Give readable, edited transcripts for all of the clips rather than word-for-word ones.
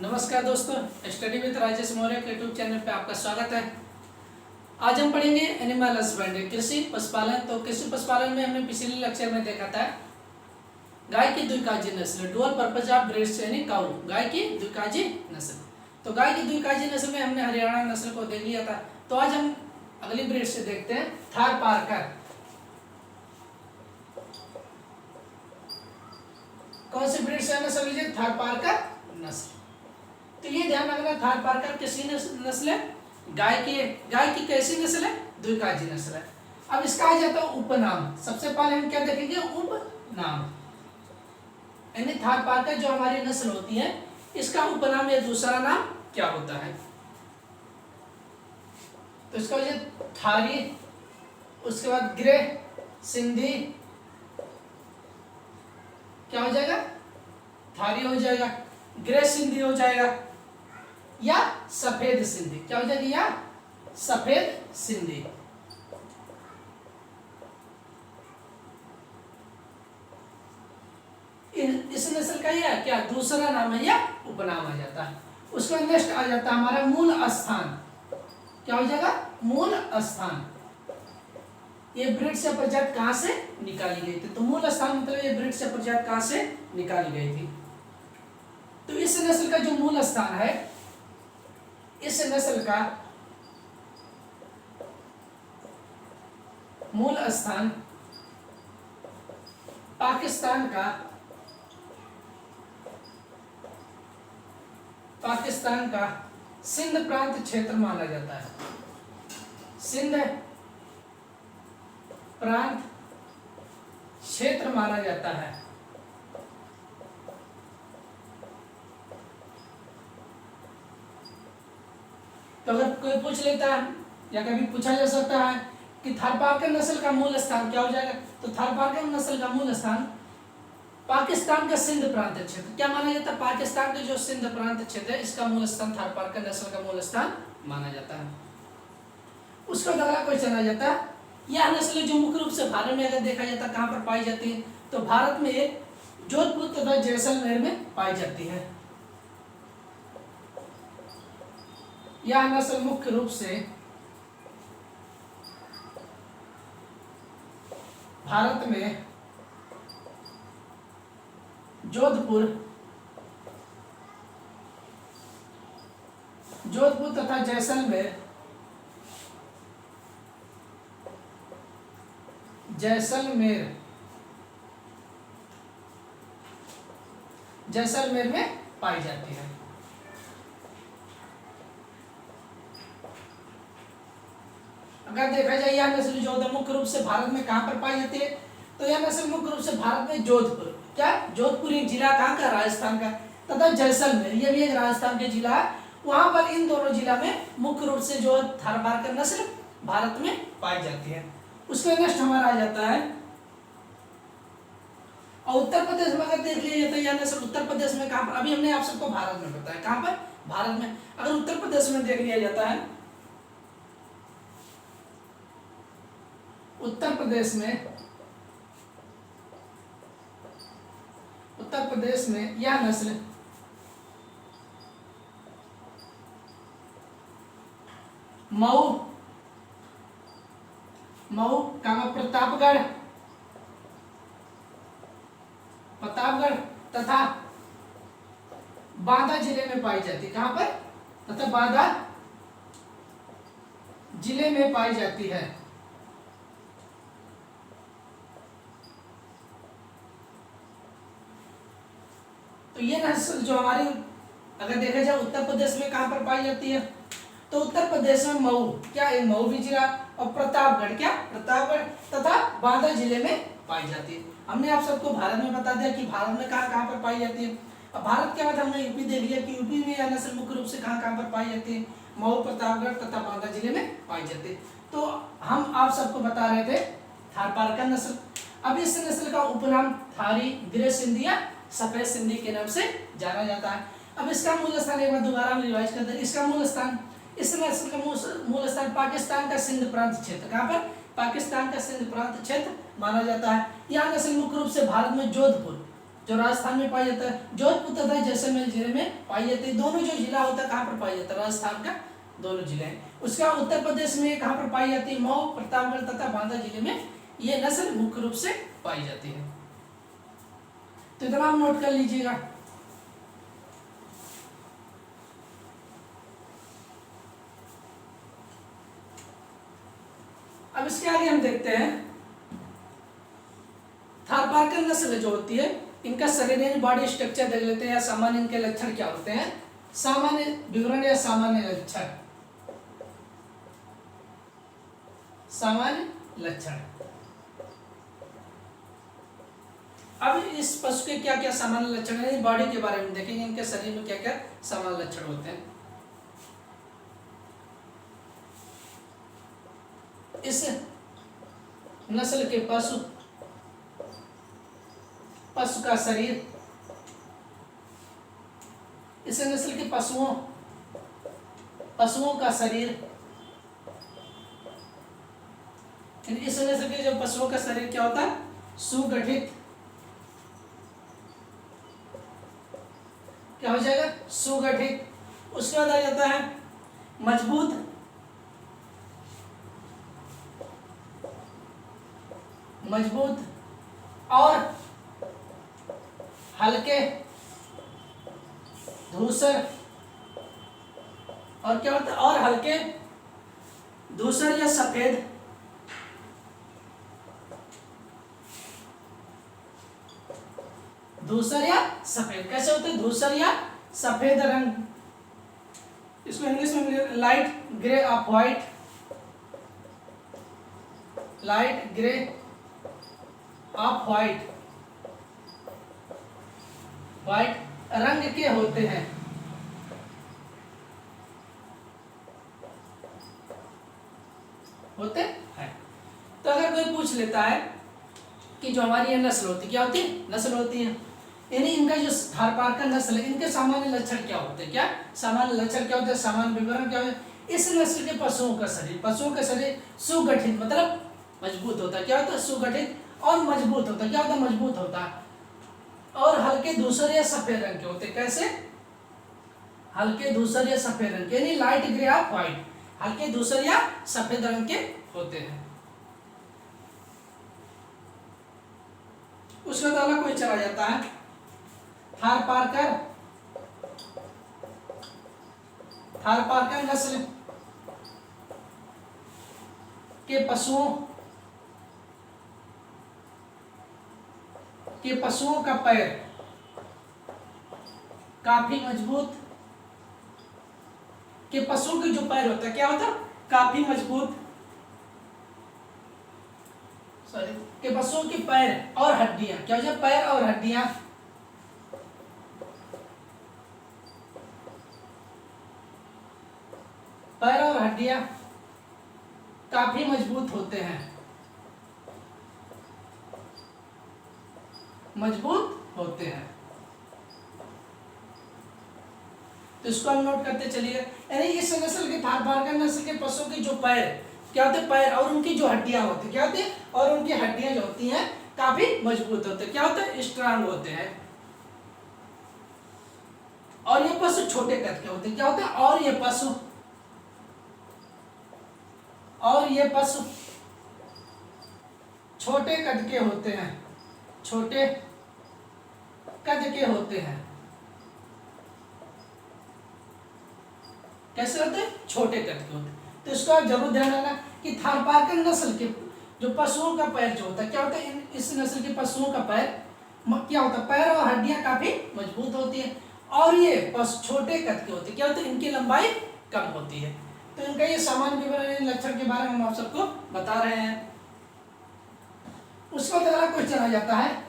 नमस्कार दोस्तों, study with Rajesh Maurya के यूट्यूब चैनल पे आपका स्वागत है। आज हम पढ़ेंगे एनिमल हस्बेंड्री, कृषि पशुपालन। तो कृषि पशुपालन में हमने पिछले लेक्चर में देखा था गाय की द्विकाजी नस्ल, डुअल पर्पज ऑफ ब्रीड्स यानी काऊ, गाय की द्विकाजी नस्ल। तो गाय की द्विकाजी नस्ल में हमने हरियाणा नस्ल को देख लिया था। तो आज हम अगली ब्रीड से देखते हैं थारपारकर। कौन सी ब्रीड से नस्ल लीजिए? थारपारकर नस्ल। तो ये ध्यान रखना, थारपारकर किसी नस्ल है? गाय की कैसी नस्ल है? द्विकाजी नस्ल है। अब इसका आ जाता है उपनाम। सबसे पहले हम क्या देखेंगे? उपनाम, यानी थारपारकर जो हमारी नस्ल होती है इसका उपनाम या दूसरा नाम क्या होता है? तो इसका हो जाए थारी, उसके बाद ग्रे सिंधी, क्या हो जाएगा? थारी हो जाएगा, ग्रे सिंधी हो जाएगा, या सफेद सिंधी। क्या हो जाएगी? या सफेद सिंधी। इस नस्ल का यह क्या दूसरा नाम है या उपनाम आ जाता है। उसका नेक्स्ट आ जाता है हमारा मूल स्थान। क्या हो जाएगा? मूल स्थान। ये ब्रीड से प्रजाति कहां से निकाली गई थी? तो मूल स्थान मतलब ये ब्रीड से प्रजाति कहां से निकाली गई थी। तो इस नस्ल का जो मूल स्थान है, इस नस्ल का मूल स्थान पाकिस्तान का सिंध प्रांत क्षेत्र माना जाता है। सिंध प्रांत क्षेत्र माना जाता है। तो अगर कोई पूछ लेता है या कभी पूछा जा सकता है कि थारपारकर नस्ल का मूल स्थान क्या हो जाएगा? तो थारपारकर नस्ल का मूल स्थान पाकिस्तान का सिंध प्रांत क्षेत्र। क्या माना जाता है? पाकिस्तान का जो सिंध प्रांत क्षेत्र है इसका मूल स्थान थारपारकर नस्ल का मूल स्थान माना जाता है। उसका अगला क्वेश्चन आ जाता है, यह नस्ल जो मुख्य रूप से भारत में अगर देखा जाता है कहाँ पर पाई जाती है? तो भारत में एक जोधपुर तथा जैसलमेर में पाई जाती है। यह नस्ल मुख्य रूप से भारत में जोधपुर तथा जैसलमेर में पाई जाती है। अगर देखा जाए यह नस्ल जो मुख्य रूप से भारत में कहां पर पाई जाती है? तो यह नस्ल मुख्य रूप से भारत में जोधपुर, क्या जोधपुर एक जिला कहां का? राजस्थान का, तथा जैसलमेर ये भी एक राजस्थान के जिला है। वहां पर इन दोनों जिला में मुख्य रूप से जो थारपारकर नस्ल भारत में पाई जाती है। उसके नेक्स्ट हमारा आ जाता है और उत्तर प्रदेश में अगर देख लिया जाता है यह नस्ल उत्तर प्रदेश में कहां पर? अभी हमने आप सबको भारत में बताया, कहां पर? भारत में। अगर उत्तर प्रदेश में देख लिया जाता है, उत्तर प्रदेश में यह नस्ल मऊ प्रतापगढ़ तथा बांदा जिले में पाई जाती है। कहां पर? तथा बांदा जिले में पाई जाती है। तो ये नस्ल जो हमारी अगर देखा जाए उत्तर प्रदेश में कहां पर पाई जाती है? तो उत्तर प्रदेश में मऊ, क्या है? मऊ भी जिला, और प्रतापगढ़, क्या? प्रतापगढ़ तथा बांदा जिले में पाई जाती है। हमने आप सबको भारत में बता दिया कि भारत में कहां पर पाई जाती है। अब भारत के बाद हमने यूपी देख लिया कि यूपी में यह नस्ल मुख्य रूप से कहां पर पाई जाती है? मऊ, प्रतापगढ़ तथा बांदा जिले में पाई जाती है। तो हम आप सबको बता रहे थे थारपारकर नस्ल। अब इस नस्ल का उपनाम थारी, ग्रे सिंधी या सफेद सिंधी के नाम से जाना जाता है। अब इसका मूल स्थान एक बार दोबारा हम रिवाइज करते हैं। इसका मूल स्थान, इस नस्ल का मूल स्थान पाकिस्तान का सिंध प्रांत क्षेत्र। कहां पर? पाकिस्तान का सिंध प्रांत क्षेत्र माना जाता है। यह नस्ल मुख्य रूप से भारत में जोधपुर, जो राजस्थान में पाया जाता है, जोधपुर तथा जैसलमेर जिले में पाई जाती है। दोनों जो जिला होता है कहाँ पर पाया जाता है, राजस्थान का दोनों जिले हैं। उसका उत्तर प्रदेश में कहाँ पर पाई जाती है, मऊ, प्रतापगढ़ तथा बांदा जिले में ये नस्ल मुख्य रूप से पाई जाती है। तो इतना आप नोट कर लीजिएगा। अब इसके आगे हम देखते हैं थारपारकर नस्ल जो होती है, इनका शरीर बॉडी स्ट्रक्चर देख लेते हैं, या सामान्य इनके लक्षण क्या होते हैं। सामान्य विवरण या सामान्य लक्षण, सामान्य लक्षण। अब इस पशु के क्या क्या सामान्य लक्षण है, बॉडी के बारे में देखेंगे, इनके शरीर में क्या क्या सामान्य लक्षण होते हैं। इस नस्ल के पशु का शरीर, इस नस्ल के पशुओं का शरीर, इस नस्ल के जो पशुओं का शरीर क्या होता है, सुगठित, क्या हो जाएगा, सुगठित। उसके बाद आ जाता है मजबूत, और हल्के धूसर, और क्या होता है, और हल्के धूसर या सफेद, धूसर या सफेद। कैसे होते हैं, धूसर या सफेद रंग। इसको इंग्लिश में light grey of white, light grey of white, white रंग के होते हैं। होते हैं। तो अगर कोई पूछ लेता है कि जो हमारी ये नस्ल होती है, क्या होती है, नस्ल होती है, यानी इनका जो थारपारकर नस्ल है, इनके सामान्य लक्षण क्या होते हैं, क्या सामान्य लक्षण क्या होते हैं, सामान्य विवरण क्या होता है। इस नस्ल के पशुओं का शरीर सुगठित मतलब मजबूत होता है। क्या होता है, सुगठित और मजबूत होता है। क्या होता है, मजबूत होता है, और हल्के धूसर या सफेद रंग के होते हैं। कैसे, हल्के धूसर या सफेद रंग के, यानी लाइट ग्रे ऑफ व्हाइट, हल्के धूसर या सफेद रंग के होते हैं। उसके बाद अगला कोई चला जाता है थारपारकर नस्ल के पशुओं का पैर काफी मजबूत, के पशुओं के जो पैर होता है क्या होता है, काफी मजबूत, सॉरी, के पशुओं के पैर और हड्डियां, क्या हो जाए, पैर और हड्डियां काफी मजबूत होते हैं, तो इसको हम नोट करते चलिए। यानी इस नस्ल के थारपारकर नस्ल के पशुओं के जो पैर क्या होते हैं, पैर और उनकी जो हड्डियां होती क्या होती है, और उनकी हड्डियां जो होती हैं काफी मजबूत होते हैं। क्या होते हैं, स्ट्रांग होते हैं। और ये पशु छोटे कद के होते हैं। क्या होते हैं, और ये पशु छोटे कद के होते हैं, छोटे कद के होते हैं। कैसे होते हैं, छोटे कद के होते हैं। तो इसको आप जरूर ध्यान रखना कि थारपारकर नस्ल के जो पशुओं का पैर जो होता है, क्या होता है, इस नस्ल के पशुओं का पैर क्या होता है, पैर और हड्डियां काफी मजबूत होती है, और ये पशु छोटे कद के होते हैं। क्या होते हैं, इनकी लंबाई कम होती है। तो इनका ये सामान्य विवरण लक्षण के बारे में हम आप सबको बता रहे हैं। उसके बाद अगला क्वेश्चन आ जाता है,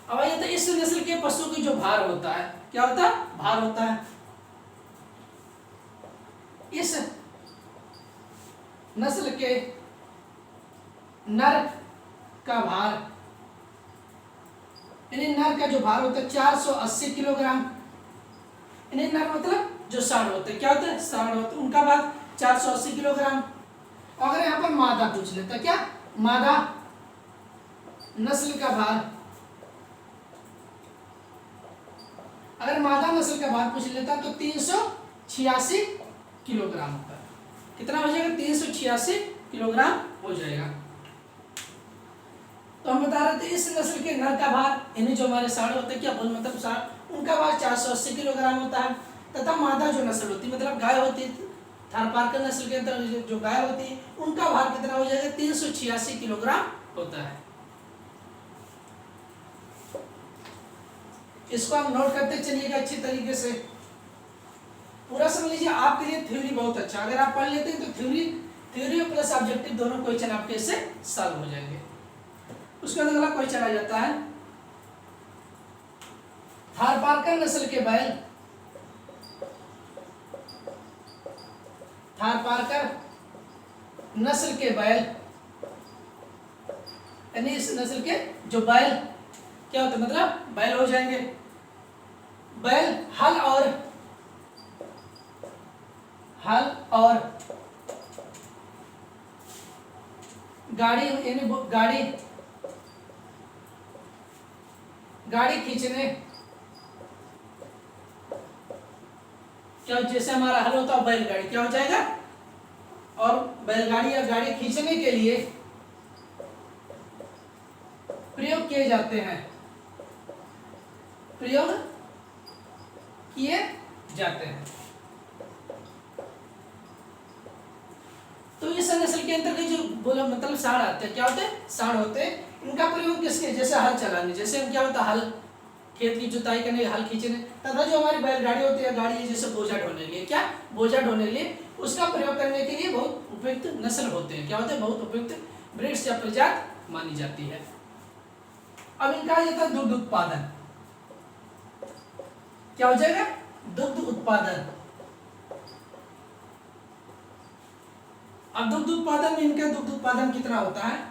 अब ये तो इस नस्ल के पशु की जो भार होता है, क्या होता है, भार होता है। इस नस्ल के नर का भार, यानी नर का जो भार होता है 480 किलोग्राम, यानी नर मतलब जो सांड होते हैं, क्या होते हैं, सांड होते हैं, उनका भार 480 किलोग्राम। अगर यहाँ पर मादा पूछ लेता है, क्या मादा नस्ल का भार अगर मादा नस्ल का भार पूछ लेता तो 386 किलोग्राम होता है। कितना हो जाएगा? 386 किलोग्राम हो जाएगा। तो हम बता रहे थे इस नस्ल के नर का भार, यानी जो हमारे साढ़ होते हैं, क्या बोल मतलब साढ़, उनका भार 480 किलोग्राम होता है। तथा मादा जो नस्ल होती है, मतलब गाय होती है, थारपारकर नस्ल के अंदर जो गाय होती है, उनका भार कितना हो जाएगा? 386 किलोग्राम होता है। इसको हम नोट करते चलिएगा अच्छी तरीके से, पूरा समझ लीजिए। आपके लिए थ्योरी बहुत अच्छा, अगर आप पढ़ लेते हैं तो थ्योरी प्लस ऑब्जेक्टिव दोनों क्वेश्चन आपके इससे सॉल्व हो जाएंगे। उसके बाद अगला क्वेश्चन आ जाता है, थारपारकर नस्ल के बैल, थारपारकर नस्ल के बैल, यानी इस नस्ल के जो बैल क्या होता है, मतलब बैल हो जाएंगे। बैल हल और गाड़ी, यानी गाड़ी खींचने, क्या जैसे हमारा हल होता है बैलगाड़ी, क्या हो जाएगा? और बैलगाड़ी या गाड़ी खींचने के लिए प्रयोग किए जाते हैं, प्रयोग किए जाते हैं। तो इस नस्ल के अंतर्गत जो बोला मतलब साढ़ आते हैं, क्या होते हैं? साढ़ होते हैं। इनका प्रयोग किसके? जैसे हल चलाने, जैसे हम क्या होता है हल, खेत की जुताई करने, हल खींचने, तथा जो हमारी बैलगाड़ी होती है, गाड़ी है, जैसे बोझा ढोने के लिए, क्या बोझा ढोने के लिए, उसका प्रयोग करने के लिए बहुत उपयुक्त नस्ल होते हैं। क्या होते हैं? बहुत उपयुक्त ब्रीड्स या प्रजाति मानी जाती है। अब इनका आ जाता है दुग्ध उत्पादन, क्या हो जाएगा? दुग्ध उत्पादन। अब दुग्ध उत्पादन में इनका दुग्ध उत्पादन कितना होता है?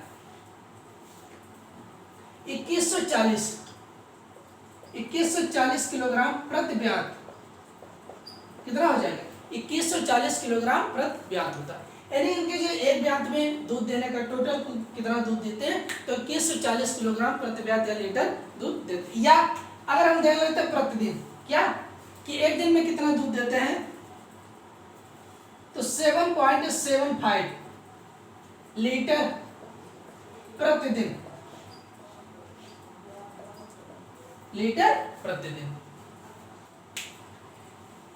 2140 किलोग्राम प्रति ब्यात। कितना हो जाएगा? 2140 किलोग्राम प्रति ब्यात होता है। यानी इनके जो एक ब्यात में दूध देने का टोटल कितना दूध देते हैं? तो 2140 किलोग्राम प्रति ब्यात या लीटर दूध देते हैं। या अगर हम देख लेते हैं प्रतिदिन, क्या कि एक दिन में कितना दूध देते हैं, तो 7.75 लीटर प्रतिदिन, लीटर प्रतिदिन।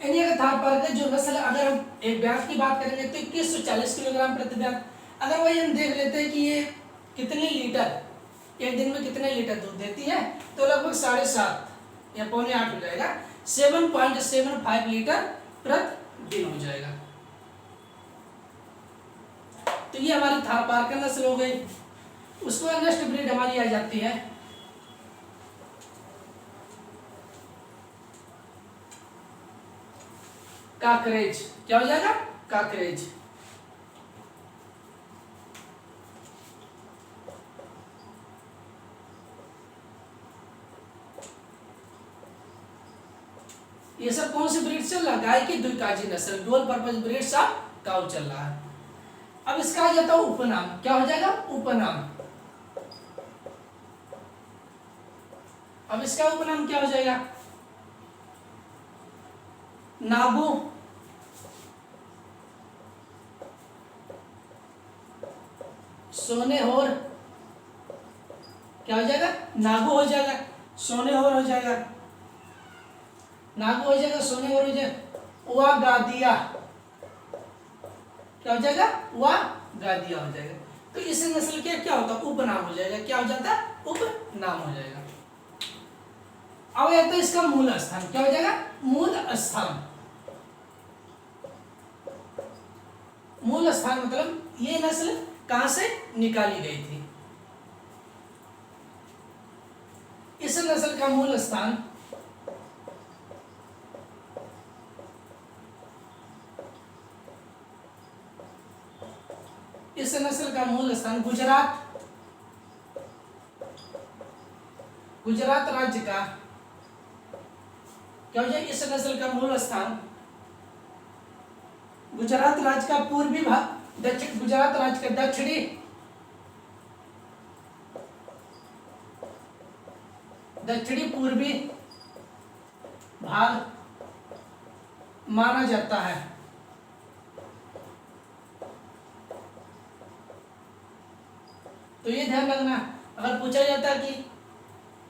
यानी अगर थारपारकर जो नस्ल, अगर हम एक ब्यात की बात करेंगे तो 2140 किलोग्राम प्रति ब्यात। अगर वही हम देख लेते हैं कि ये कितने लीटर एक दिन में कितने लीटर दूध देती है, तो लगभग 7.5 या 7.25 हो जाएगा, 7.75 लीटर प्रतिदिन हो जाएगा। तो ये हमारी थारपारकर नस्ल हो गई। उसके बाद नेक्स्ट ब्रीड हमारी आ जाती है काकरेज। क्या हो जाएगा? काकरेज। ये सब कौन सी ब्रीड चल रहा है? गाय की द्विकाजी नस्ल, dual purpose breeds of cow चल रहा है। अब इसका आ जाता है उपनाम। क्या हो जाएगा? उपनाम। अब इसका उपनाम क्या हो जाएगा? नागू, सोनेहोर। क्या हो जाएगा? नागू हो जाएगा, सोनेहोर हो जाएगा, नागू हो जाएगा, सोनेहोर हो जाएगा। वागादिया। क्या हो जाएगा? वागादिया हो जाएगा। तो इस नस्ल के क्या होता है? उपनाम हो जाएगा। क्या हो जाता है? उपनाम हो जाएगा। अब ये तो इसका मूल स्थान। क्या हो जाएगा? मूल स्थान। मूल स्थान मतलब ये नस्ल कहां से निकाली गई थी? इस नस्ल का मूल स्थान इस नस्ल का मूल स्थान गुजरात, गुजरात राज्य का। क्या हो जाए? इस नस्ल का मूल स्थान गुजरात राज्य का पूर्वी भाग, दक्षिण गुजरात राज्य का दक्षिणी पूर्वी भाग माना जाता है। तो ये ध्यान रखना, अगर पूछा जाता है कि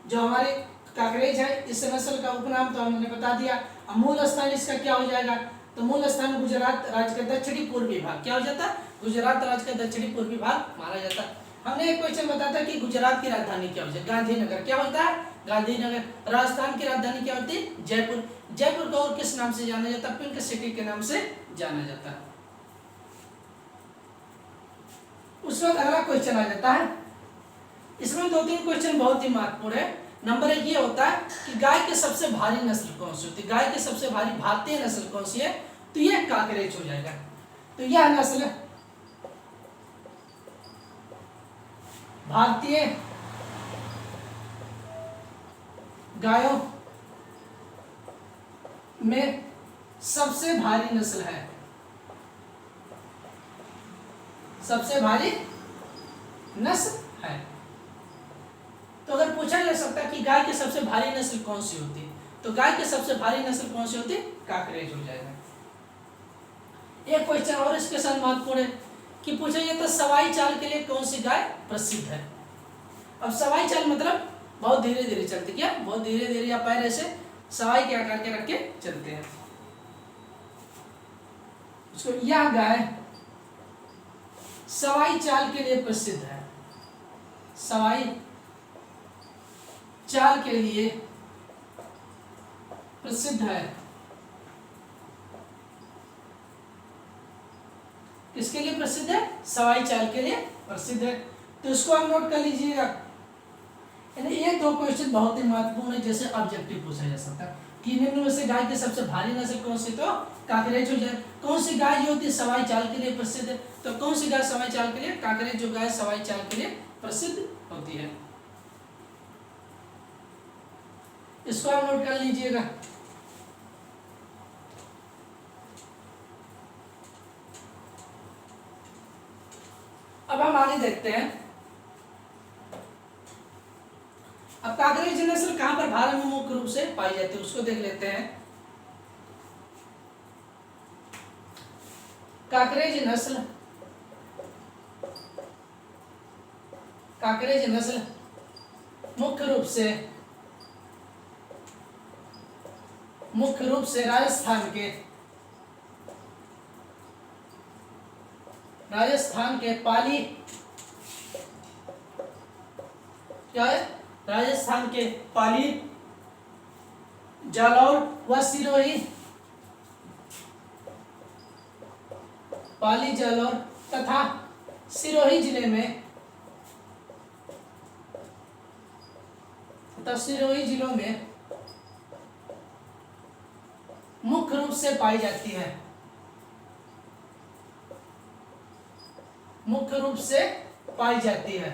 जो हमारे काकरेज है इस नस्ल का उपनाम, तो हमने बता दिया। अब मूल स्थान इसका क्या हो जाएगा, तो मूल स्थान गुजरात राज्य का दक्षिणी पूर्वी भाग क्या हो जाता है, गुजरात राज्य का दक्षिणी पूर्वी भाग माना जाता है। हमने एक क्वेश्चन बताया था कि गुजरात की राजधानी क्या होती है, गांधीनगर क्या होता है, गांधीनगर। राजस्थान की राजधानी क्या होती है, जयपुर। जयपुर को और किस नाम से जाना जाता है, पिंक सिटी के नाम से जाना जाता है। उसके बाद अगला क्वेश्चन आ जाता है, इसमें 2-3 क्वेश्चन बहुत ही महत्वपूर्ण है। नंबर 1 ये होता है कि गाय के सबसे भारी नस्ल कौन सी होती है, गाय के सबसे भारी भारतीय नस्ल कौन सी है, तो यह काकरेज हो जाएगा। तो यह नस्ल भारतीय गायों में सबसे भारी नस्ल है, सबसे भारी नस्ल है। तो अगर पूछा जा सकता है कि गाय की सबसे भारी नस्ल कौन सी होती है, तो गाय की सबसे भारी नस्ल कौन सी होती है, काकरेज हो जाएगा। एक क्वेश्चन और इसके साथ महत्वपूर्ण है कि पूछा जाता है सवाई चाल के लिए कौन सी गाय प्रसिद्ध है। अब सवाई चाल मतलब बहुत धीरे धीरे चलती, क्या बहुत धीरे धीरे या पैर ऐसे सवाई के आकार के रख के चलते हैं, उसको यह गाय सवाई चाल के लिए प्रसिद्ध है, सवाई चाल के लिए प्रसिद्ध है। किसके लिए प्रसिद्ध है, सवाई चाल के लिए प्रसिद्ध है। तो इसको आप नोट कर लीजिएगा। यानी ये 2 क्वेश्चन बहुत ही महत्वपूर्ण है, जैसे ऑब्जेक्टिव पूछा जा सकता है कि निम्न में से गाय की सबसे भारी नस्ल कौन सी, तो काकरेज हो जाए। कौन सी गाय जो होती है सवाई चाल के लिए प्रसिद्ध है, तो कौन सी गाय सवाई चाल के लिए, काकरेज जो गाय सवाई चाल के लिए प्रसिद्ध होती है। इसको आप नोट कर लीजिएगा। अब हम आगे देखते हैं। अब काकरेज नस्ल कहां पर भारत में मुख्य रूप से पाई जाती है, उसको देख लेते हैं। काकरेज नस्ल, काकरेज नस्ल मुख्य रूप से राजस्थान के पाली, क्या है, राजस्थान के पाली, जालौर व सिरोही, पाली, जालौर तथा सिरोही जिले में, तथा सिरोही जिलों में मुख्य रूप से पाई जाती है, मुख्य रूप से पाई जाती है।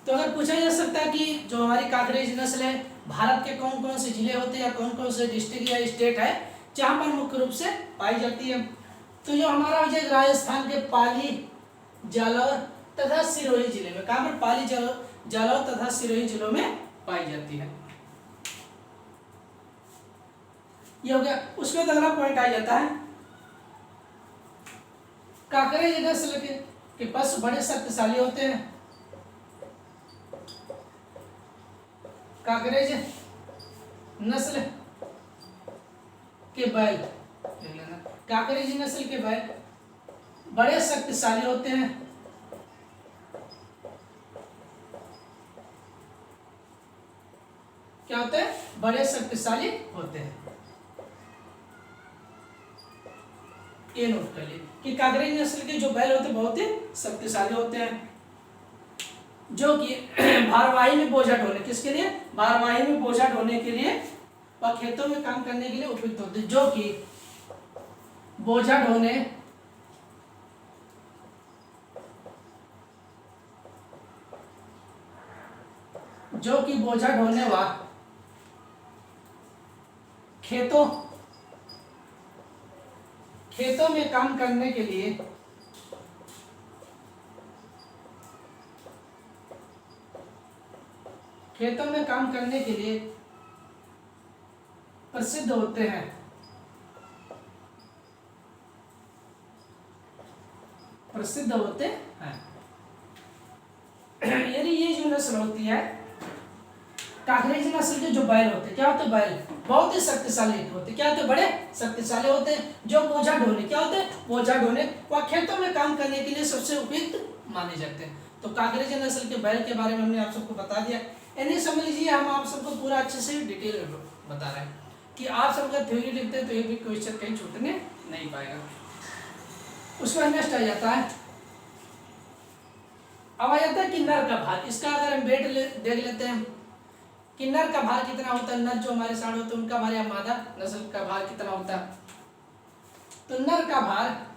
तो अगर पूछा जा सकता है कि जो हमारी काकरेज नस्ल है भारत के कौन कौन से जिले होते हैं या कौन कौन से डिस्ट्रिक्ट या स्टेट है जहां पर मुख्य रूप से पाई जाती है, तो जो हमारा हो जाएगा राजस्थान के पाली, जालौर तथा सिरोही जिले में। कहां पर, पाली, जालौर तथा सिरोही जिलों में पाई जाती है। ये हो गया। उसके बाद अगला पॉइंट आ जाता है, काकरेज नस्ल के पशु बड़े शक्तिशाली होते हैं। काकरेज नस्ल के बैल, काकरेज नस्ल के बैल बड़े शक्तिशाली होते हैं। क्या होते हैं, बड़े शक्तिशाली होते हैं। ये नोट कर लिए कि काकरेज नस्ल के जो बैल होते हैं बहुत ही शक्तिशाली होते हैं, जो कि भारवाही में बोझा ढोने, किसके लिए, भारवाही में बोझा ढोने के लिए व खेतों में काम करने के लिए उपयुक्त होते हैं। जो कि बोझा ढोने व खेतों में काम करने के लिए खेतों में काम करने के लिए प्रसिद्ध होते हैं। प्रसिद्ध होते हैं। यानी ये जो नस्ल होती है कांकरेज नस्ल के जो बैल होते हैं, क्या होते हैं बैल, बहुत ही शक्तिशाली होते हैं। क्या होते हैं, बड़े शक्तिशाली होते हैं, जो बोझा ढोने, क्या होते हैं, बोझा ढोने व खेतों में काम करने के लिए सबसे उपयुक्त माने जाते हैं। तो कांकरेज नस्ल के बैल के बारे में हमने आप सबको बता दिया। यानी समझ लीजिए हम आप सबको पूरा अच्छे से डिटेल बता रहे हैं कि आप सब अगर थ्योरी लिखते हैं तो ये भी क्वेश्चन कहीं छूटने नहीं पाएगा। उसके बाद नेक्स्ट आ जाता है, अब आ जाता है किन्नर का भार। इसका अगर हम वेट देख लेते हैं, किन्नर का भार कितना होता है, नर जो हमारे साथ होते हैं उनका भार या मादा नस्ल का भार कितना होता है। तो नर का भार,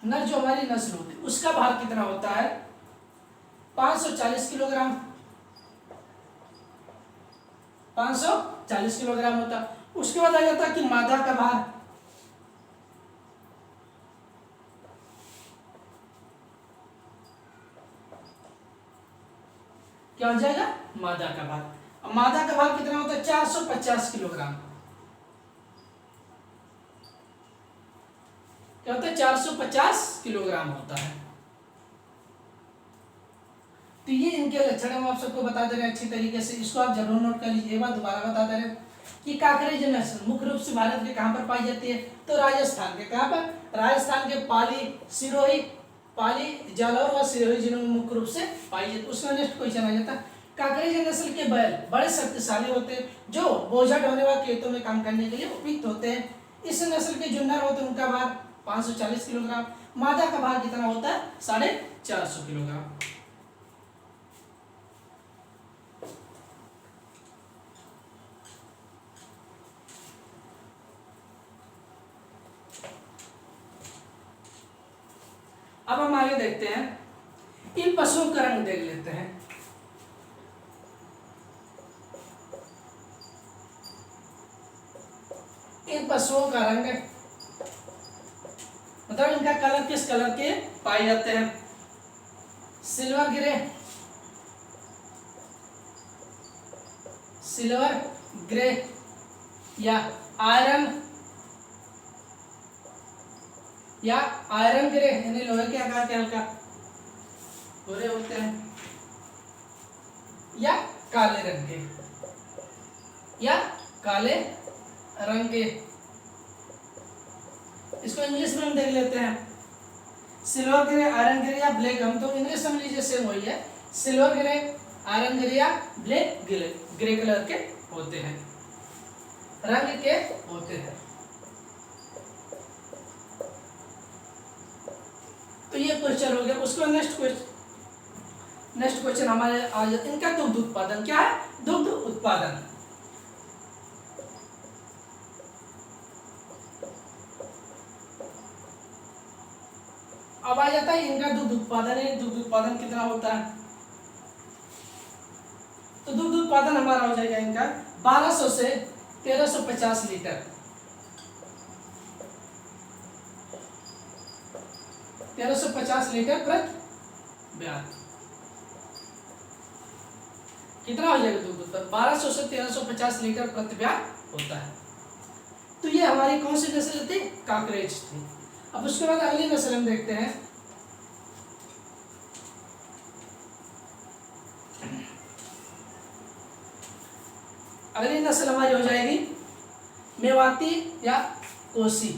नर जो हमारी नस्ल होती है उसका भार कितना होता है, 540 किलोग्राम, 540 किलोग्राम होता है। उसके बाद आ जाता है कि मादा का भार, क्या हो जाएगा, मादा का भार। अब मादा का भार कितना होता है, 450 किलोग्राम। क्या होता है, 450 किलोग्राम होता है। तो ये इनके लक्षण हम आप सबको बता दे रहे हैं अच्छी तरीके से, इसको आप जरूर नोट कर लीजिए। एक बार दोबारा बता दे रहे हैं कि कांकरेज नस्ल मुख्य रूप से भारत के कहां पर पाई जाती है, तो राजस्थान के, कहां पर, राजस्थान के पाली, सिरोही, पाली, जालौर व सिरोही जिलों में मुख्य रूप से पाई जाती है। उसका नेक्स्ट क्वेश्चन आ जाता है, कांकरेज नस्ल के बैल बड़े शक्तिशाली होते हैं, जो बोझा ढोने व खेतों में काम करने के लिए उपयुक्त होते हैं। इस नस्ल के जो नर होते हैं उनका भार 540 किलोग्राम, मादा का भार कितना होता है, 450 किलोग्राम। अब हम आगे देखते हैं, इन पशुओं का रंग देख लेते हैं। इन पशुओं का रंग मतलब इनका कलर किस कलर के पाए जाते हैं, सिल्वर ग्रे, सिल्वर ग्रे या आयरन, या आयरन ग्रे, यानी लोहे के आकार के हल्का गोरे होते हैं, या काले रंग के, या काले रंग के। इसको इंग्लिश में हम देख लेते हैं, सिल्वर ग्रे, आयरन ग्रे या ब्लैक। हम तो इंग्लिश समझ लीजिए सेम वही है, सिल्वर ग्रे, आयरन ग्रे या ब्लैक ग्रे कलर के होते हैं, रंग के होते हैं। तो ये क्वेश्चन हो गया। उसके बाद नेक्स्ट क्वेश्चन हमारे आ जाता है, इनका दुग्ध उत्पादन क्या है, दुग्ध उत्पादन। अब आ जाता है इनका दुग्ध उत्पादन है, दुग्ध उत्पादन कितना होता है। तो दुग्ध उत्पादन हमारा हो जाएगा इनका 1200 से 1350 लीटर, 1350 लीटर प्रति ब्याज। कितना हो जाएगा दुग्ध उत्पादन, 1200 से 1350 लीटर प्रति ब्याज होता है। तो ये हमारी कौन सी नस्ल थी, कांकरेज थी। अब उसके बाद अगली नस्ल हम देखते हैं, अगली नस्ल हमारी हो जाएगी मेवाती या कोसी,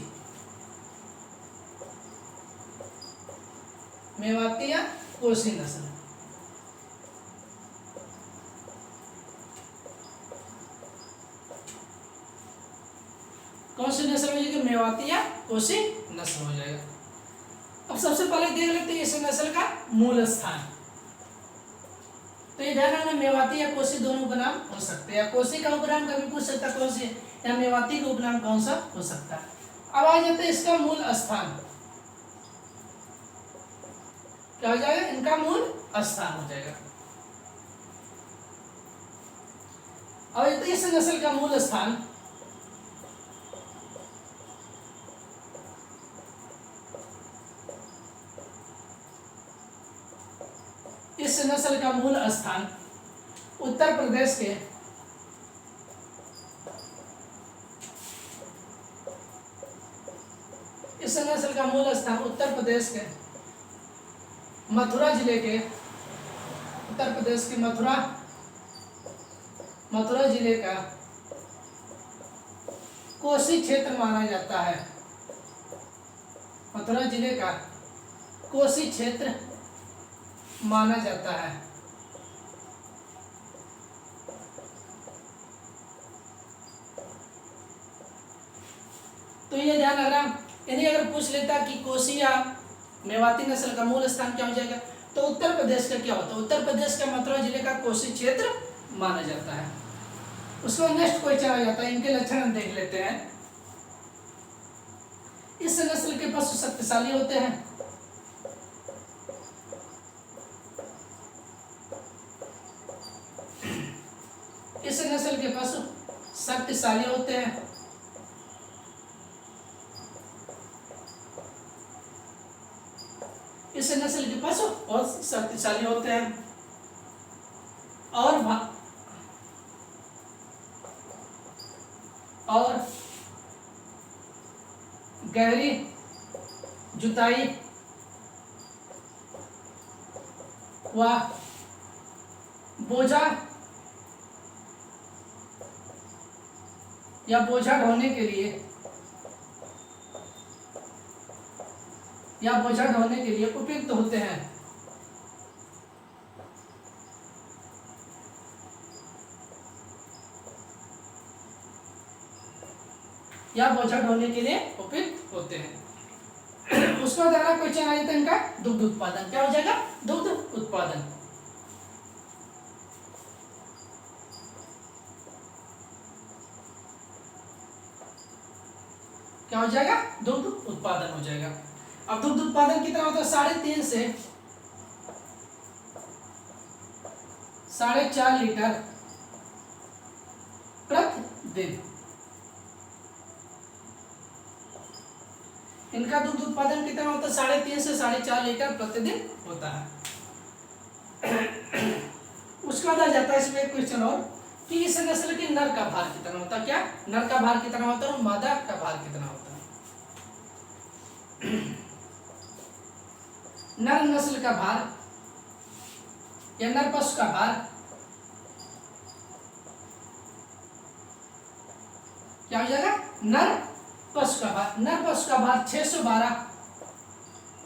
मेवाती या कोसी नस्ल। कौन सी नस्ल हो जाएगी, मेवाती या कोसी नस्ल हो जाएगा। अब सबसे पहले देख लेते हैं इस नस्ल का मूल स्थान। तो ये ध्यान रखना, मेवाती या कोसी दोनों उपनाम हो सकते हैं, या कोसी का उपनाम कभी पूछ सकता कौन सी, या मेवाती का उपनाम कौन सा हो सकता है। अब आ जाते हैं इसका मूल स्थान, क्या हो जाएगा, इनका मूल स्थान हो जाएगा। अब इस नस्ल का मूल स्थान इस नस्ल का मूल स्थान उत्तर प्रदेश के इस नस्ल का मूल स्थान उत्तर प्रदेश के मथुरा जिले के उत्तर प्रदेश के मथुरा जिले का कोसी क्षेत्र माना जाता है। मथुरा जिले का कोसी क्षेत्र माना जाता है। तो ये ध्यान रखना, यानी अगर पूछ लेता कि कोसी या मेवाती नस्ल का मूल स्थान क्या हो जाएगा, तो उत्तर प्रदेश का क्या होता है? उत्तर प्रदेश का मथुरा जिले का कोसी क्षेत्र माना जाता है। उसको नेक्स्ट क्वेश्चन आ जाता है, इनके लक्षण हम देख लेते हैं। इस नस्ल के पशु शक्तिशाली होते हैं। इस नस्ल के पशु शक्तिशाली होते हैं। इस नस्ल के पशु बहुत शक्तिशाली होते हैं और गहरी जुताई व बोझा ढोने के लिए उपयुक्त होते हैं। या बोझा ढोने के लिए उपयुक्त होते हैं। उसका अगला क्वेश्चन आ जाता है इनका दुग्ध उत्पादन। क्या हो जाएगा? दुग्ध उत्पादन। क्या हो जाएगा? दुग्ध उत्पादन हो जाएगा। अब दुग्ध उत्पादन कितना होता है? 3.5 से 4.5 लीटर प्रतिदिन। इनका दुग्ध उत्पादन कितना होता है? 3.5 से 4.5 लीटर प्रतिदिन होता है। उसके बाद आ जाता है इसमें एक क्वेश्चन और कि इस नस्ल के नर का भार कितना होता है? क्या नर का भार कितना होता है और मादा का भार कितना होता है? नर नस्ल का भार या नर पशु का भार क्या हो जाएगा? नर पशु का भार 612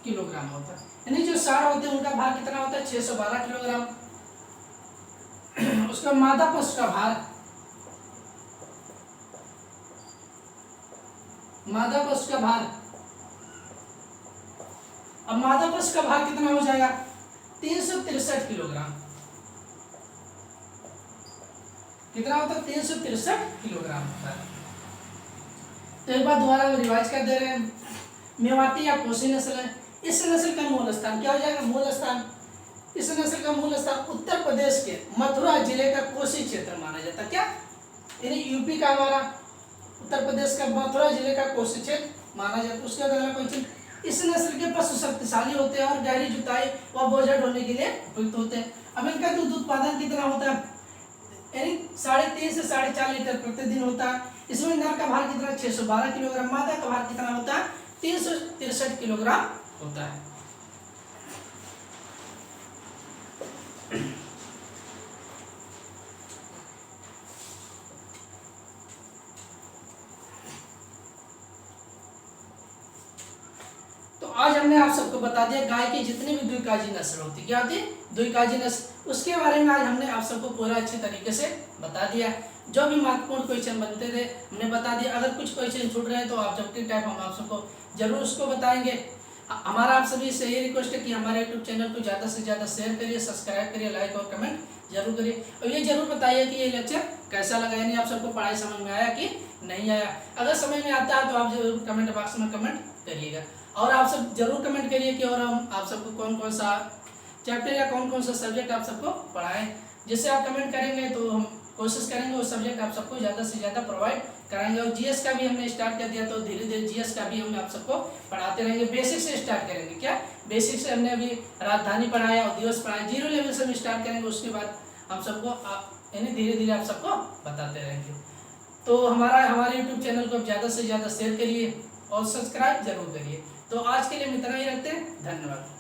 किलोग्राम होता है। यानी जो साढ़ होते हैं उनका भार कितना होता है? 612 किलोग्राम। उसका मादा पशु का भार अब मादा पशु का भार कितना हो जाएगा? 363 किलोग्राम। कितना होता है? 363 किलोग्राम होता है। तो एक बार दोबारा रिवाइज कर दे रहे हैं। मेवाती या कोसी नस्ल है। इस नस्ल का मूल स्थान क्या हो जाएगा? मूल स्थान, इस नस्ल का मूल स्थान उत्तर प्रदेश के मथुरा जिले का कोसी क्षेत्र माना जाता है। क्या यानी यूपी का हमारा उत्तर प्रदेश का मथुरा जिले का कोसी क्षेत्र माना जाता है। उसके बाद अगला क्वेश्चन, इस नस्ल के पशु शक्तिशाली होते हैं और गहरी जुताई व बोझा ढोने के लिए उपयुक्त होते हैं। अब इनका दूध उत्पादन कितना होता है? यानी 3.5 से 4.5 लीटर प्रतिदिन होता है। इसमें नर का भार कितना? 612 किलोग्राम। मादा का भार कितना होता है? 363 किलोग्राम होता है। तो आज हमने आप सबको बता दिया गाय की जितनी भी द्विकाजी नस्ल होती है। क्या होती है? द्विकाजी नस्ल। उसके बारे में आज हमने आप सबको पूरा अच्छे तरीके से बता दिया। जो भी महत्वपूर्ण क्वेश्चन बनते थे हमने बता दिया। अगर कुछ क्वेश्चन छूट रहे हैं तो ऑब्जेक्टिव टाइप हम आप सबको जरूर उसको बताएंगे। हमारा आप सभी से ये रिक्वेस्ट है कि हमारे यूट्यूब चैनल को ज़्यादा से ज़्यादा शेयर करिए, सब्सक्राइब करिए, लाइक और कमेंट जरूर करिए। और ये जरूर बताइए कि ये लेक्चर कैसा लगा, यानी आप सबको पढ़ाई समझ में आया कि नहीं आया। अगर समझ में आता है तो आप जरूर कमेंट बॉक्स में कमेंट करिएगा। और आप सब जरूर कमेंट करिए कि और हम आप सबको कौन कौन सा चैप्टर या कौन कौन सा सब्जेक्ट आप सबको पढ़ाएं। जिससे आप कमेंट करेंगे तो हम कोशिश करेंगे वो सब्जेक्ट आप सबको ज़्यादा से ज़्यादा प्रोवाइड कराएंगे। और जीएस का भी हमने स्टार्ट कर दिया, तो धीरे धीरे जीएस का भी हम आप सबको पढ़ाते रहेंगे। बेसिक से स्टार्ट करेंगे। क्या बेसिक से हमने अभी राजधानी पढ़ाया और दिवस पढ़ाया, जीरो लेवल से हम स्टार्ट करेंगे। उसके बाद हम सबको यानी धीरे धीरे आप सबको बताते रहेंगे। तो हमारे यूट्यूब चैनल को ज़्यादा से ज़्यादा शेयर करिए और सब्सक्राइब जरूर करिए। तो आज के लिए हम इतना ही रखते हैं। धन्यवाद।